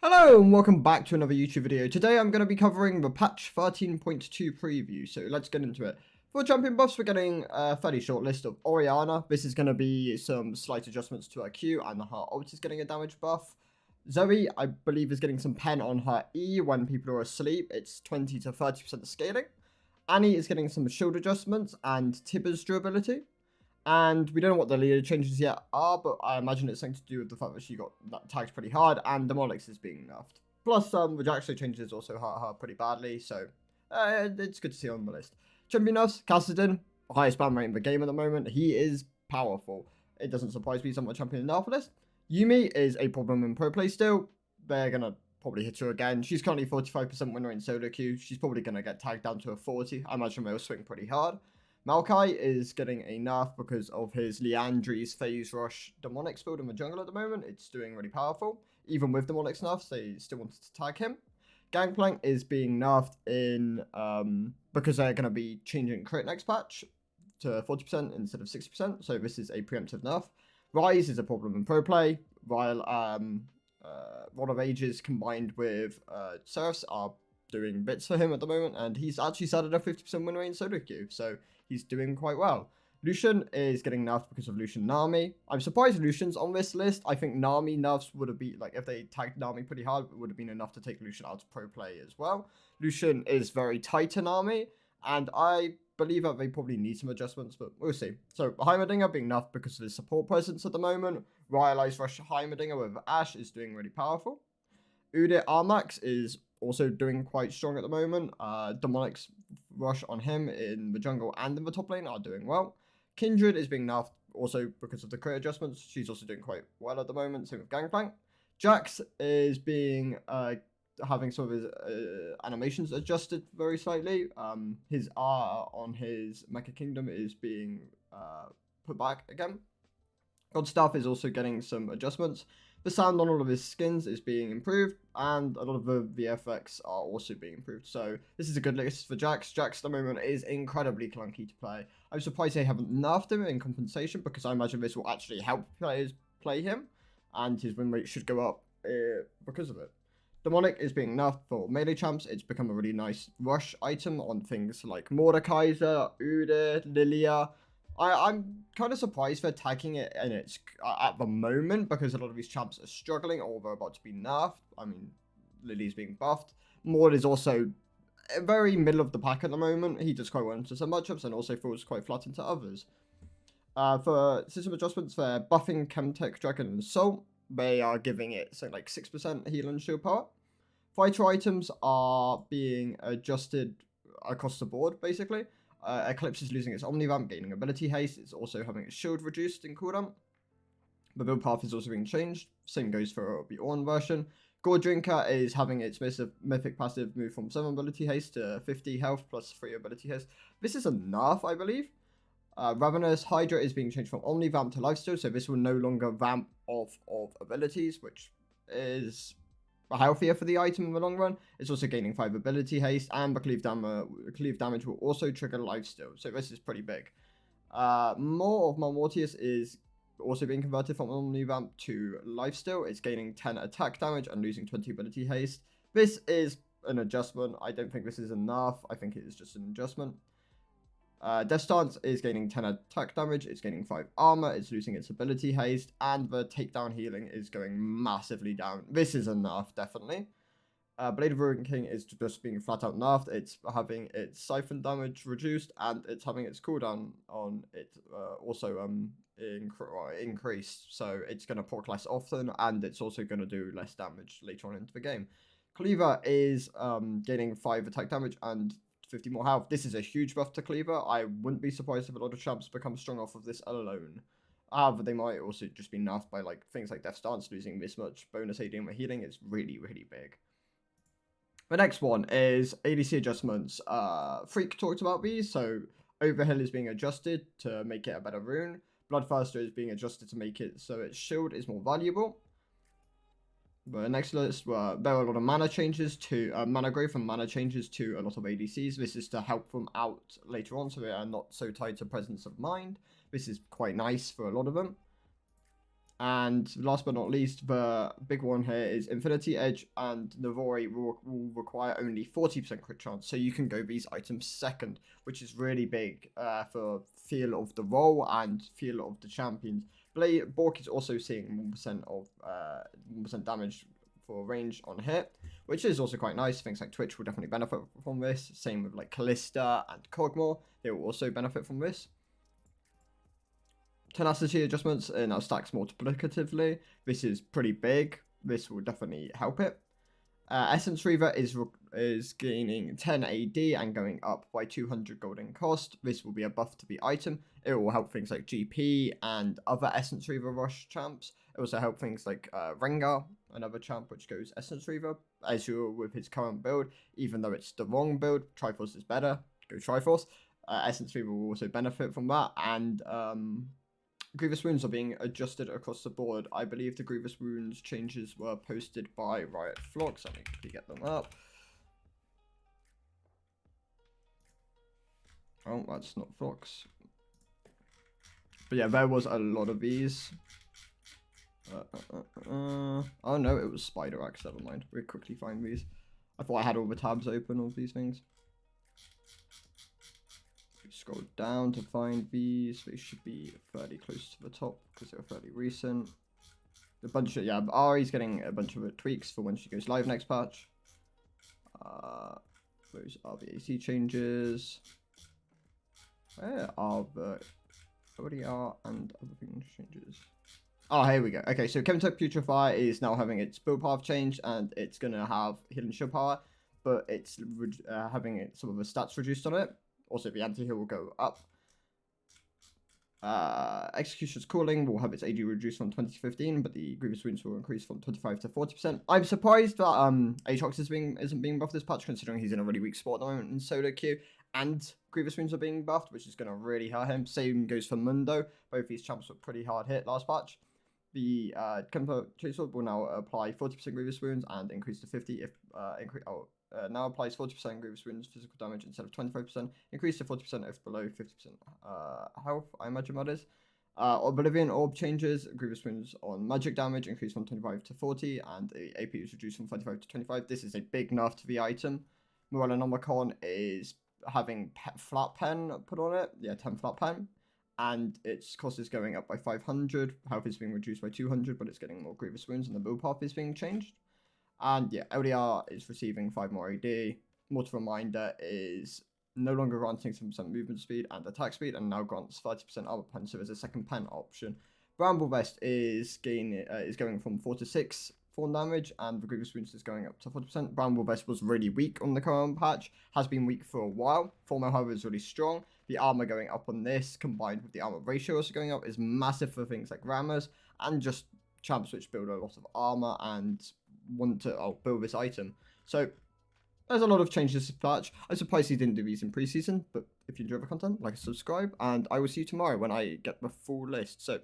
Hello and welcome back to another YouTube video. Today I'm going to be covering the patch 13.2 preview, so let's get into it. For champion buffs, we're getting a fairly short list of Orianna. This is going to be some slight adjustments to her Q, and her ult is getting a damage buff. Zoe, I believe, is getting some pen on her E when people are asleep. It's 20 to 30% scaling. Annie is getting some shield adjustments and Tibbers durability. And we don't know what the leader changes yet are, but I imagine it's something to do with the fact that she got tagged pretty hard, and Demolix is being nerfed. Plus, the Jaxo changes also hurt her pretty badly, so it's good to see on the list. Champion nerfs, Kassadin, highest ban rate in the game at the moment. He is powerful. It doesn't surprise me he's on the champion nerf list. Yumi is a problem in pro play still. They're going to probably hit her again. She's currently 45% winner in solo queue. She's probably going to get tagged down to a 40. I imagine they'll swing pretty hard. Maokai is getting a nerf because of his Liandry's phase rush demonics build in the jungle at the moment. It's doing really powerful. Even with demonics nerfs, they still wanted to tag him. Gangplank is being nerfed in because they're going to be changing crit next patch to 40% instead of 60%. So this is a preemptive nerf. Rise is a problem in pro play, while Rod of Ages combined with Seraphs are doing bits for him at the moment, and he's actually started a 50% win rate in solo queue, so he's doing quite well. Lucian is getting nerfed because of Lucian Nami. I'm surprised Lucian's on this list. I think Nami nerfs would have been, like, if they tagged Nami pretty hard, it would have been enough to take Lucian out of pro play as well. Lucian is very tight to Nami, and I believe that they probably need some adjustments, but we'll see. So, Heimerdinger being nerfed because of his support presence at the moment. Rylai's rush Heimerdinger with Ashe is doing really powerful. Udit Armax is also doing quite strong at the moment. Demonic's rush on him in the jungle and in the top lane are doing well. Kindred is being nerfed also because of the crit adjustments. She's also doing quite well at the moment. Same with Gangplank. Jax is being having some of his animations adjusted very slightly. His R on his Mecha Kingdom is being put back again. Godstaff is also getting some adjustments. The sound on all of his skins is being improved, and a lot of the VFX are also being improved. So this is a good list for Jax. Jax at the moment is incredibly clunky to play. I'm surprised they haven't nerfed him in compensation, because I imagine this will actually help players play him, and his win rate should go up because of it. Demonic is being nerfed for melee champs. It's become a really nice rush item on things like Mordekaiser, Udyr, Lilia. I'm kind of surprised they're tagging it and it's at the moment, because a lot of these champs are struggling or they're about to be nerfed. I mean, Lily's being buffed. Maud is also very middle of the pack at the moment. He does quite well into some matchups and also falls quite flat into others. For system adjustments, they're buffing Chemtech, Dragon, and Salt. They are giving it something like 6% heal and shield power. Fighter items are being adjusted across the board, basically. Eclipse is losing its Omnivamp, gaining ability haste. It's also having its shield reduced in cooldown. The build path is also being changed. Same goes for the Ornn version. Gore Drinker is having its mythic passive move from 7 ability haste to 50 health plus 3 ability haste. This is a nerf, I believe. Ravenous Hydra is being changed from Omnivamp to Lifesteal, so this will no longer vamp off of abilities, which is healthier for the item in the long run. It's also gaining 5 ability haste, and the cleave damage will also trigger lifesteal, so this is pretty big. More of Mortius is also being converted from Omnivamp to lifesteal. It's gaining 10 attack damage and losing 20 ability haste. This is an adjustment. I don't think this is enough. I think it is just an adjustment. Death Stance is gaining 10 attack damage, it's gaining 5 armor, it's losing its ability haste, and the takedown healing is going massively down. This is a nerf, definitely. Blade of Ruin King is just being flat out nerfed. It's having its siphon damage reduced, and it's having its cooldown on it also increased. So it's going to proc less often, and it's also going to do less damage later on into the game. Cleaver is gaining 5 attack damage and 50 more health. This is a huge buff to Cleaver. I wouldn't be surprised if a lot of champs become strong off of this alone. However, they might also just be nerfed by like things like Death Stance. Losing this much bonus AD and healing is really, really big. The next one is ADC adjustments. Freak talked about these. So Overhill is being adjusted to make it a better rune. Bloodthirster is being adjusted to make it so its shield is more valuable. The next list, there are a lot of mana changes to mana growth and mana changes to a lot of ADCs. This is to help them out later on, so they are not so tied to presence of mind. This is quite nice for a lot of them. And last but not least, the big one here is Infinity Edge and Navori will require only 40% crit chance, so you can go these items second, which is really big for feel of the role and feel of the champions. Bork is also seeing 1% of 1% damage for range on hit, which is also quite nice. Things like Twitch will definitely benefit from this. Same with like Callista and Cogmore, they will also benefit from this. Tenacity adjustments now stacks multiplicatively. This is pretty big. This will definitely help it. Essence Reaver is gaining 10 AD and going up by 200 gold in cost. This will be a buff to the item. It will help things like GP and other Essence Reaver rush champs. It will also help things like Rengar, another champ which goes Essence Reaver, as you're with his current build. Even though it's the wrong build, Triforce is better. Go Triforce. Essence Reaver will also benefit from that. And Grievous wounds are being adjusted across the board. I believe the Grievous wounds changes were posted by Riot Flocks. Let me quickly get them up. Oh, that's not Flocks. But yeah, there was a lot of these. Oh no, it was Spider Axe. Never mind. We'll quickly find these. I thought I had all the tabs open of these things. Scroll down to find these. They should be fairly close to the top because they're fairly recent. A bunch of, yeah, Ari's getting a bunch of tweaks for when she goes live next patch. Those are the AC changes. Where are the ODR and other things changes? Oh, here we go. Okay, so Chemtech Putrefy is now having its build path changed, and it's going to have Hidden Shield Power, but it's having some of the stats reduced on it. Also, the anti-heal will go up. Execution's Calling will have its AD reduced from 20 to 15, but the Grievous Wounds will increase from 25 to 40%. I'm surprised that Aatrox isn't being buffed this patch, considering he's in a really weak spot at the moment in solo queue, and Grievous Wounds are being buffed, which is going to really hurt him. Same goes for Mundo. Both these champs were pretty hard hit last patch. The Kempo Chainsaw will now apply 40% Grievous Wounds and increase to 50 if now applies 40% Grievous Wounds physical damage instead of 25%. Increase to 40% if below 50% health, I imagine that is. Oblivion Orb changes. Grievous Wounds on magic damage increase from 25 to 40, and the AP is reduced from 25 to 25. This is a big nerf to the item. Morellonomicon is having flat pen put on it. Yeah, 10 flat pen. And its cost is going up by 500. Health is being reduced by 200, but it's getting more Grievous Wounds, and the build path is being changed. And yeah, LDR is receiving 5 more AD. Mortal Reminder is no longer granting 7% movement speed and attack speed, and now grants 30% armor pen, so there's a second pen option. Bramble Vest is going from 4 to 6 form damage, and the Grievous Wounds is going up to 40%. Bramble Vest was really weak on the current patch, has been weak for a while. Former, however, is really strong. The armor going up on this, combined with the armor ratio also going up, is massive for things like Rammers, and just champs which build a lot of armor and want to build this item. So there's a lot of changes to this patch. I'm surprised he didn't do these in preseason, but if you enjoy the content, like and subscribe, and I will see you tomorrow when I get the full list. So